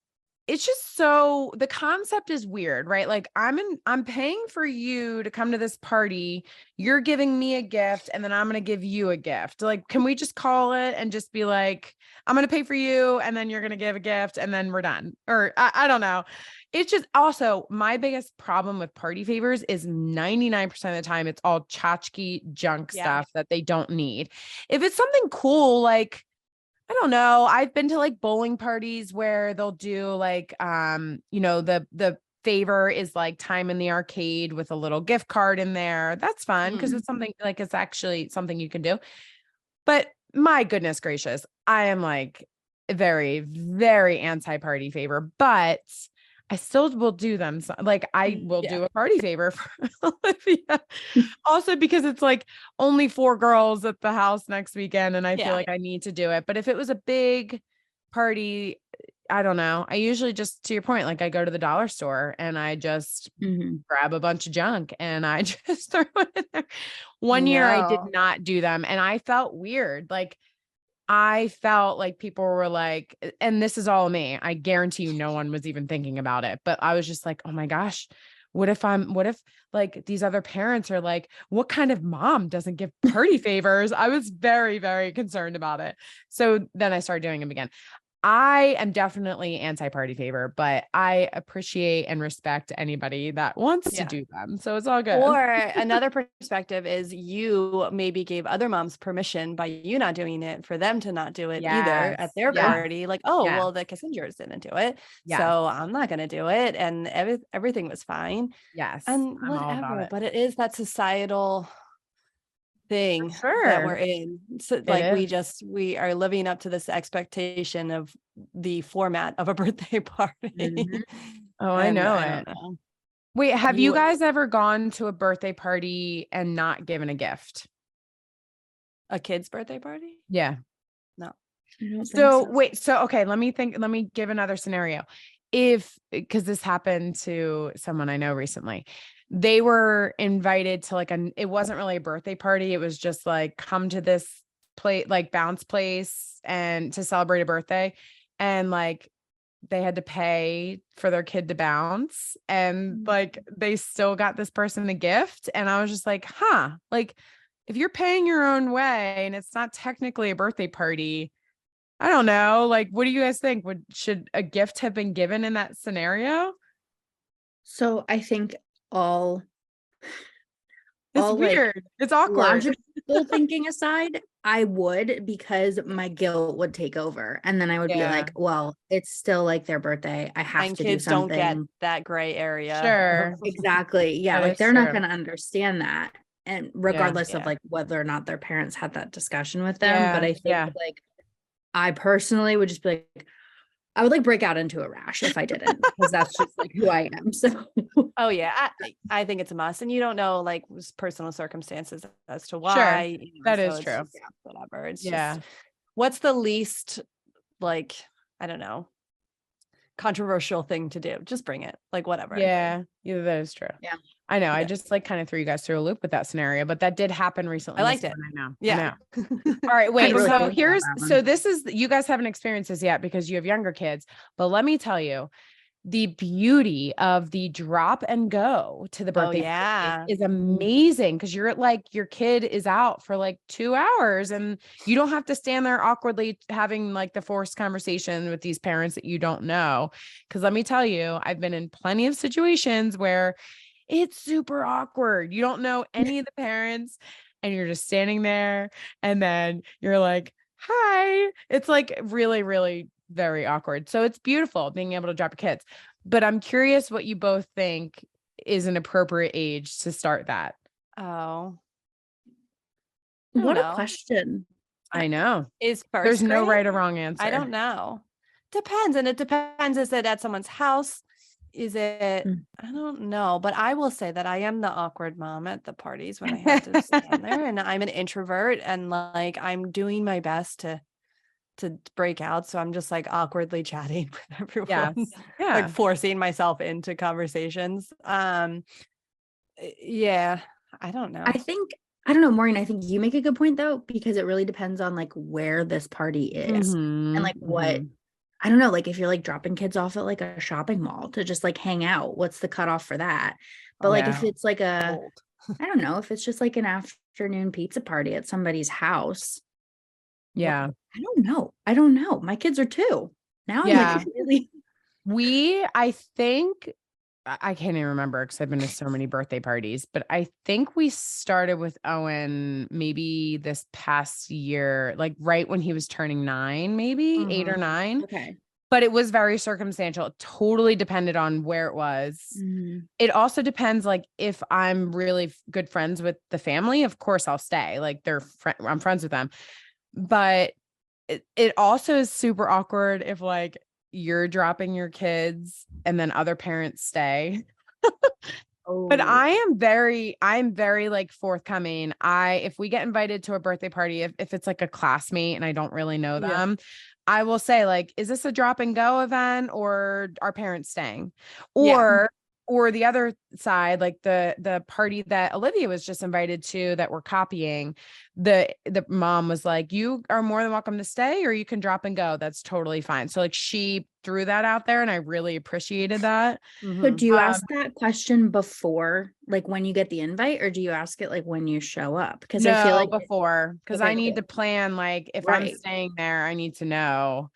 it's just so the concept is weird, right? Like I'm paying for you to come to this party. You're giving me a gift and then I'm going to give you a gift. Like, can we just call it and just be like, I'm going to pay for you and then you're going to give a gift and then we're done. Or I don't know. It's just also my biggest problem with party favors is 99% of the time, it's all tchotchke junk stuff that they don't need. If it's something cool, like, I don't know. I've been to like bowling parties where they'll do like, you know, the favor is like time in the arcade with a little gift card in there. That's fun because it's something like it's actually something you can do. But my goodness gracious, I am like very, very anti-party favor, but I still will do them. So, like I will do a party favor for Olivia. Also because it's like only 4 girls at the house next weekend and I feel like I need to do it. But if it was a big party, I don't know. I usually just, to your point, like I go to the dollar store and I just grab a bunch of junk and I just throw it in there. One year I did No. not do them and I felt weird. Like I felt like people were like, and this is all me. I guarantee you no one was even thinking about it, but I was just like, oh my gosh, what if like these other parents are like, what kind of mom doesn't give party favors? I was very, very concerned about it. So then I started doing them again. I am definitely anti-party favor, but I appreciate and respect anybody that wants to do them. So it's all good. Or another perspective is you maybe gave other moms permission by you not doing it for them to not do it either at their party. Like, oh, well, the Kissingers didn't do it. So I'm not going to do it. And everything was fine. Yes. And I'm all about whatever, it. but it is that societal thing sure. that we're in. So like we are living up to this expectation of the format of a birthday party. Oh, I know I it. don't know. Wait, have you guys ever gone to a birthday party and not given a gift? A kid's birthday party? Yeah. No. So wait, so okay, let me give another scenario. Because this happened to someone I know recently. They were invited to like it wasn't really a birthday party. It was just like, come to this like bounce place and to celebrate a birthday. And like, they had to pay for their kid to bounce and like, they still got this person a gift. And I was just like, like if you're paying your own way and it's not technically a birthday party, I don't know. Like, what do you guys think? Should a gift have been given in that scenario? So I think it's weird. Like, it's awkward. Logical thinking aside, I would, because my guilt would take over. And then I would be like, well, it's still like their birthday. I have to do something. Don't get that gray area. Sure. Exactly. Yeah. Like they're not going to understand that. And regardless of like whether or not their parents had that discussion with them. But I think like I personally would just be like, I would like break out into a rash if I didn't, because that's just like who I am. So, oh yeah, I think it's a must, and you don't know like personal circumstances as to why. Sure. That is true. Just, whatever. It's just, what's the least like, I don't know, controversial thing to do? Just bring it, like whatever. Yeah, that is true. Yeah, I know. I just like kind of threw you guys through a loop with that scenario, but that did happen recently. I liked it. I know. Yeah. I know. All right. Wait. Really So this is, you guys haven't experienced this yet because you have younger kids, but let me tell you, the beauty of the drop and go to the birthday is amazing, because you're like, your kid is out for like 2 hours and you don't have to stand there awkwardly having like the forced conversation with these parents that you don't know. Because let me tell you, I've been in plenty of situations where it's super awkward. You don't know any of the parents and you're just standing there and then you're like, hi. It's like really, really very awkward. So it's beautiful being able to drop your kids. But I'm curious what you both think is an appropriate age to start that. Oh. What a question. I know. There's no right or wrong answer. I don't know. Depends. And it depends. Is it at someone's house? Is it, I don't know, but I will say that I am the awkward mom at the parties when I have to stand there, and I'm an introvert and like, I'm doing my best to break out. So I'm just like awkwardly chatting with everyone, like forcing myself into conversations. I don't know. I don't know, Maureen, I think you make a good point though, because it really depends on like where this party is and like what, I don't know, like if you're like dropping kids off at like a shopping mall to just like hang out, what's the cutoff for that? But like if it's like I don't know, if it's just like an afternoon pizza party at somebody's house. Yeah. Well, I don't know. My kids are 2 now. I'm like, really? I think, I can't even remember because I've been to so many birthday parties, but I think we started with Owen maybe this past year, like right when he was turning 9, maybe 8 or 9. Okay. But it was very circumstantial. It totally depended on where it was. It also depends, like if I'm really good friends with the family, of course I'll stay. Like I'm friends with them. But it also is super awkward if like you're dropping your kids and then other parents stay. But Oh, I'm very like forthcoming. If we get invited to a birthday party, if it's like a classmate and I don't really know Yeah. them, I will say like, is this a drop and go event or are parents staying? Yeah. Or the other side, like the party that Olivia was just invited to that we're copying, the mom was like, you are more than welcome to stay or you can drop and go. That's totally fine. So like she threw that out there and I really appreciated that. so Mhm. do you ask that question before, like when you get the invite, or do you ask it like when you show up? Because I feel No, like before, because Okay, I need cool. to plan, like if I'm Right. staying there, I need to know.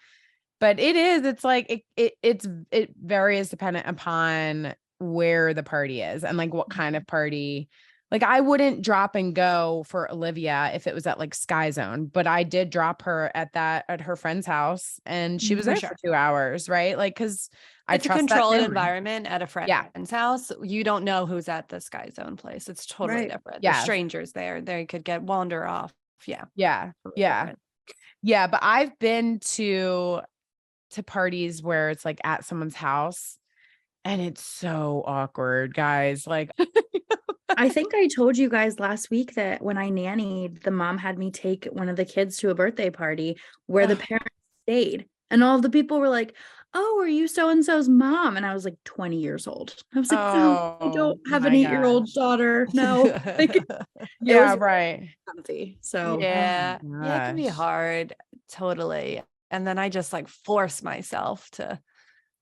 But it's like it varies dependent upon where the party is and like what kind of party. Like I wouldn't drop and go for Olivia if it was at like Sky Zone, but I did drop her at her friend's house and she was For there sure. for 2 hours, right? Like because I It's a trust that controlled family. environment at a Yeah. friend's house. You don't know who's at the Sky Zone place. It's totally Right. different. Yeah. There's strangers there. They could wander off. Yeah. Yeah. Totally Yeah. different. Yeah. But I've been to parties where it's like at someone's house and it's so awkward, guys. Like, I think I told you guys last week that when I nannied, the mom had me take one of the kids to a birthday party where the Ugh. parents stayed. And all the people were like, "Oh, are you so and so's mom?" And I was like 20 years old. I was like, "No, I oh don't have an my 8-year-old gosh. daughter. No." Like it Yeah, was right. comfy. So Yeah. Oh Yeah, it can be gosh. hard. Totally. And then I just like force myself to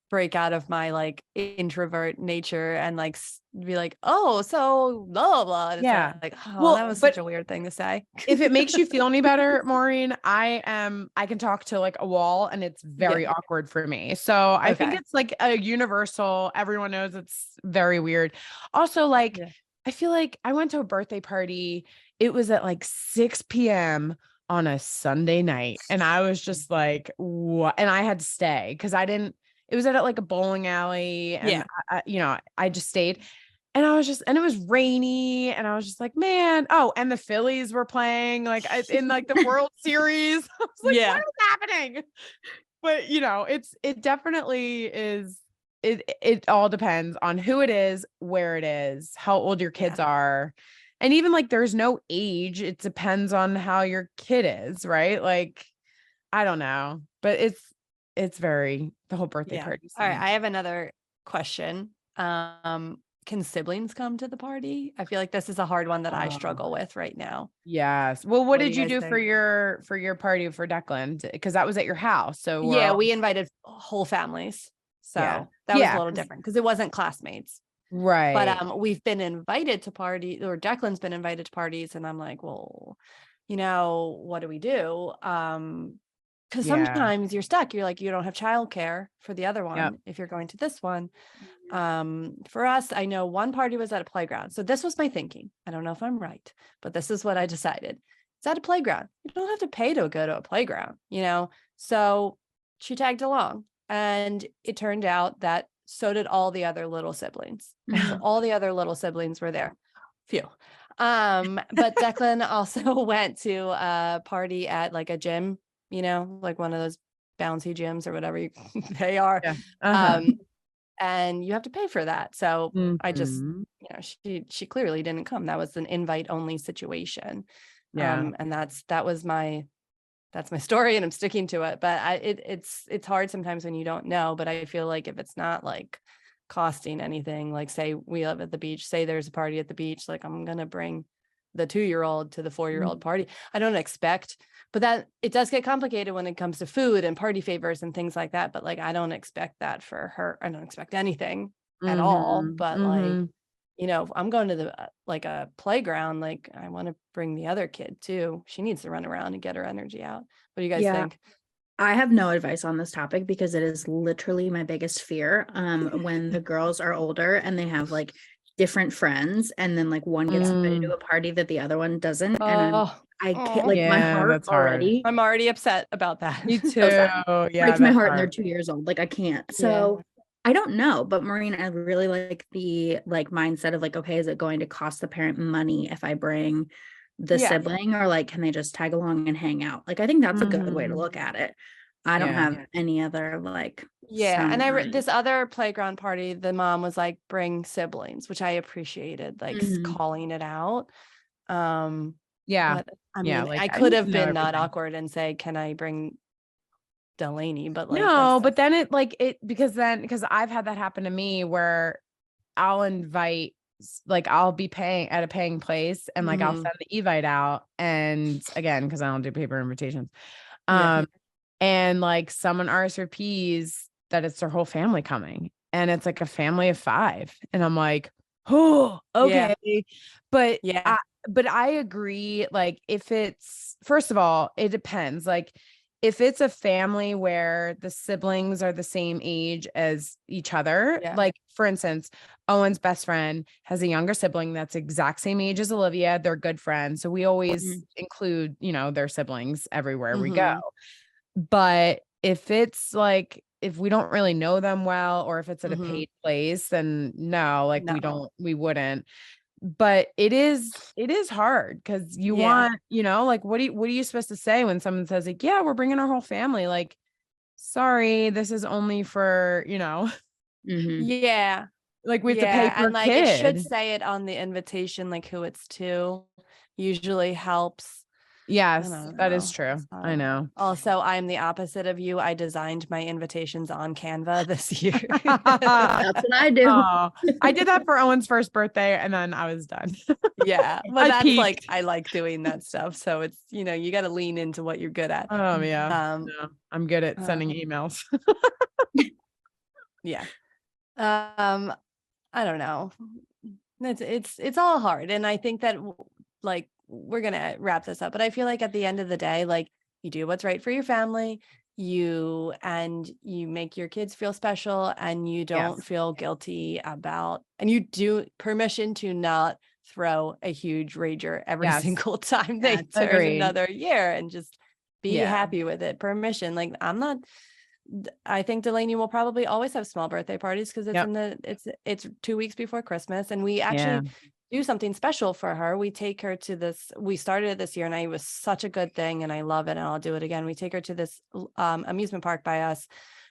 break out of my like introvert nature and like be like, oh, so blah blah blah. And it's Yeah. like, oh, Well, that was but such a weird thing to say. if it makes you feel any better, Maureen, I can talk to like a wall and it's very Yeah. awkward for me. So I think Okay. it's like a universal, everyone knows it's very weird. Also, like, Yeah. I feel like I went to a birthday party. It was at like 6 p.m. on a Sunday night. And I was just like, what? And I had to stay because it was at like a bowling alley. And, Yeah. I just stayed. And and it was rainy, and I was just like, man. Oh, and the Phillies were playing like in like the World Series. I was like, what Yeah. is happening? But it definitely is. It all depends on who it is, where it is, how old your kids are. And even like there's no age. It depends on how your kid is, right? Like, I don't know, but it's very the whole birthday Yeah. party All right. scene. I have another question. Can siblings come to the party? I feel like this is a hard one that I struggle with right now. Yes. Well, what What do did you you guys do for think? your party for Declan? Because that was at your house. So we're Yeah, all, we invited whole families. yeah. So that was a Yeah. little different because it wasn't classmates. Right. But we've been invited to parties, or Declan's been invited to parties, and I'm like, well, what do we do? Because Yeah. sometimes you're stuck. You're like, you don't have childcare for the other one Yep. if you're going to this one. For us, I know one party was at a playground. So this was my thinking. I don't know if I'm right, but this is what I decided. It's at a playground. You don't have to pay to go to a playground, So she tagged along, and it turned out that so did all the other little siblings. So all the other little siblings were there. Phew. But Declan also went to a party at like a gym, like one of those bouncy gyms or whatever they are. Yeah. Uh-huh. And you have to pay for that. So I just, Mhm. she clearly didn't come. That was an invite only situation. Yeah. And that's my story, and I'm sticking to it. But it's hard sometimes when you don't know. But I feel like if it's not like costing anything, like say we live at the beach, say there's a party at the beach, like I'm gonna bring the 2-year-old to the 4-year-old party. I don't expect, but that it does get complicated when it comes to food and party favors and things like that. But like I don't expect that for her. I don't expect anything at all. Mhm. But like, if I'm going to the like a playground, like I want to bring the other kid too. She needs to run around and get her energy out. What do you guys Yeah. think? I have no advice on this topic because it is literally my biggest fear. When the girls are older and they have like different friends, and then like one gets invited to a party that the other one doesn't, and I can't, like my Yeah, heart that's hard. already I'm already upset about that. Me so too. sad. Yeah, Breaks my that's heart, and they're hard. 2 years old. Like I can't. So I don't know, but Maureen, I really like the like mindset of like, okay, is it going to cost the parent money if I bring the Yeah. sibling, or like can they just tag along and hang out? Like I think that's a good way to Mhm. look at it. I don't Yeah. have any other like. Yeah. And sound this other playground party, the mom was like, bring siblings, which I appreciated, like Mhm. calling it out. Yeah. But I Yeah, mean, like, I I could need have to know been not everything. awkward and say, can I bring Delaney? But like, No, but then because I've had that happen to me where I'll invite, like I'll be paying at a paying place and like I'll Mhm. send the Evite out. And again, because I don't do paper invitations. Yeah. And like someone RSVPs that it's their whole family coming and it's like a family of 5. And I'm like, oh, okay. But Yeah. but I agree. Like if it's, first of all, it depends. Like if it's a family where the siblings are the same age as each other, Yeah. like for instance, Owen's best friend has a younger sibling that's exact same age as Olivia. They're good friends. So we always include, their siblings everywhere we go. But if it's like, if we don't really know them well, or if it's at a paid place, then no, like we wouldn't. But it is hard because you want, like, what are you supposed to say when someone says like, yeah, we're bringing our whole family? Like, sorry, this is only for, Yeah. like we have to pay per And like, kid. it should say it on the invitation, like who it's to, usually helps. Yes, I don't that is know. true. It's I hard. know. Also, I'm the opposite of you. I designed my invitations on Canva this year. That's what I do. Oh, I did that for Owen's first birthday and then I was done. Yeah. But I that's peaked. like, I like doing that stuff. So it's, you got to lean into what you're good at. Oh yeah. No, I'm good at sending emails. Yeah. I don't know. It's all hard. And I think that like, we're going to wrap this up, but I feel like at the end of the day, like you do what's right for your family, you make your kids feel special, and you don't feel guilty about, and you do permission to not throw a huge rager every single time they turn another year, and just be happy with it. Permission. Like I think Delaney will probably always have small birthday parties because it's 2 weeks before Christmas, and we actually do something special for her. We take her to this, we started it this year and it was such a good thing and I love it and I'll do it again. We take her to this amusement park by us.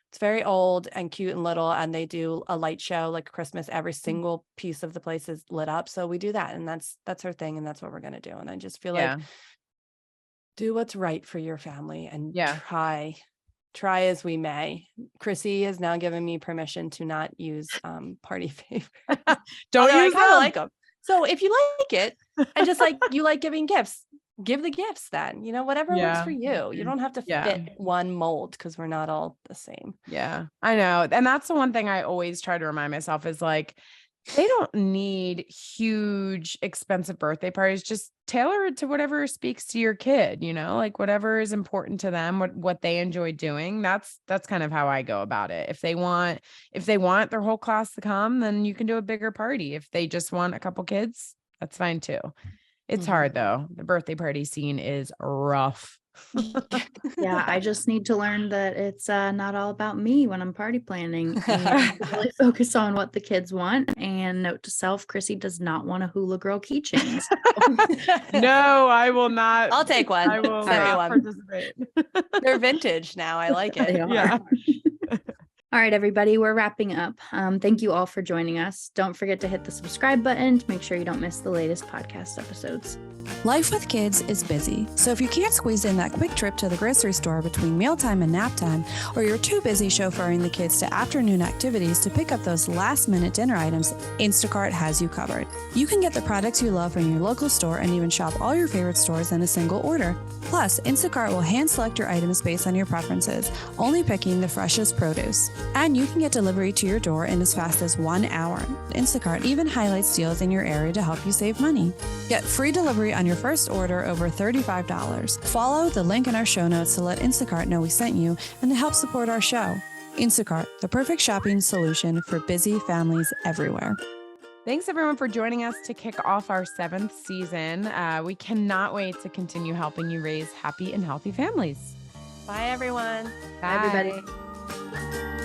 It's very old and cute and little, and they do a light show like Christmas. Every single piece of the place is lit up. So we do that, and that's her thing, and that's what we're going to do. And I just feel like do what's right for your family and try as we may. Chrissy has now given me permission to not use party favorites. Don't use them. I like them. So if you like it and just like you like giving gifts, give the gifts then, whatever works for you. You don't have to fit one mold because we're not all the same. Yeah, I know. And that's the one thing I always try to remind myself is like, they don't need huge, expensive birthday parties. Just tailor it to whatever speaks to your kid, like whatever is important to them, what they enjoy doing. That's kind of how I go about it. If they want their whole class to come, then you can do a bigger party. If they just want a couple kids, that's fine too. It's hard though. The birthday party scene is rough. Yeah, I just need to learn that it's not all about me when I'm party planning, and really focus on what the kids want. And note to self, Chrissy does not want a hula girl keychain. No, I will not. I'll take one. I will not participate. They're vintage now. I like it. They are. Yeah. All right, everybody, we're wrapping up. Thank you all for joining us. Don't forget to hit the subscribe button to make sure you don't miss the latest podcast episodes. Life with kids is busy, so if you can't squeeze in that quick trip to the grocery store between mealtime and nap time, or you're too busy chauffeuring the kids to afternoon activities to pick up those last-minute dinner items, Instacart has you covered. You can get the products you love from your local store and even shop all your favorite stores in a single order. Plus, Instacart will hand-select your items based on your preferences, only picking the freshest produce. And you can get delivery to your door in as fast as 1 hour. Instacart even highlights deals in your area to help you save money. Get free delivery on your first order over $35. Follow the link in our show notes to let Instacart know we sent you and to help support our show. Instacart, the perfect shopping solution for busy families everywhere. Thanks everyone for joining us to kick off our 7th season. We cannot wait to continue helping you raise happy and healthy families. Bye, everyone. Bye. Bye, everybody.